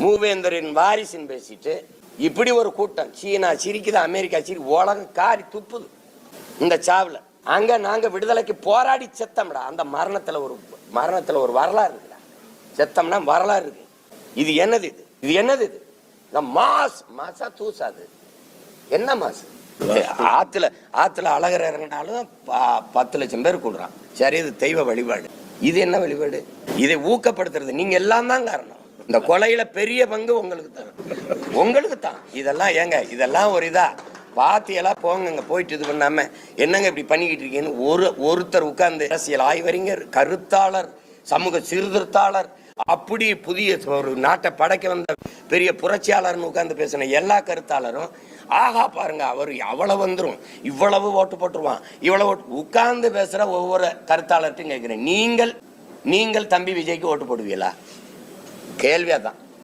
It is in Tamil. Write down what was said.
மூவேந்தரின் வாரிசுன்னு பேசிட்டு இப்படி ஒரு கூட்டம். சீனா சிரிக்குது, அமெரிக்கா சிரிக்குது, உலகம் காரி துப்புது இந்த சாவுல. அங்க நாங்க விடுதலைக்கு போராடி செத்தம்டா. அந்த மரணத்துல ஒரு வரலாறு இருக்குடா. செத்தம்னா வரலாறு இருக்கு. இது என்னது? இது என்னது? இது மாசா தூசாது என்ன மாசு? ஆத்துல அழகர் இறங்கினாலும் 10 லட்சம் பேர் கூடுறான். சரி, இது தெய்வ வழிபாடு. இது என்ன வழிபாடு? இதை ஊக்கப்படுத்துறது நீங்க எல்லாம் தான் காரணம். இந்த கொலையில பெரிய பங்கு உங்களுக்கு தான். இதெல்லாம் ஏங்க, இதெல்லாம் ஒரு இதா பாத்தியெல்லாம் போங்க, போயிட்டு இது பண்ணாம என்னங்க இப்படி பண்ணிக்கிட்டு இருக்கீங்கன்னு ஒருத்தர் உட்கார்ந்து அரசியல் ஆய்வறிஞர், கருத்தாளர், சமூக சீர்திருத்தாளர், அப்படி புதிய ஒரு நாட்டை படைக்க வந்த பெரிய புரட்சியாளர்னு உட்கார்ந்து பேசின எல்லா கருத்தாளரும் ஆகா பாருங்க அவர் அவ்வளவு வந்துடும், இவ்வளவு ஓட்டு போட்டுருவான், இவ்வளவு உட்கார்ந்து பேசுற ஒவ்வொரு கருத்தாளர்கிட்டையும் கேட்கிறேன், நீங்கள் தம்பி விஜய்க்கு ஓட்டு போடுவீங்களா? கேள்வியா தான்.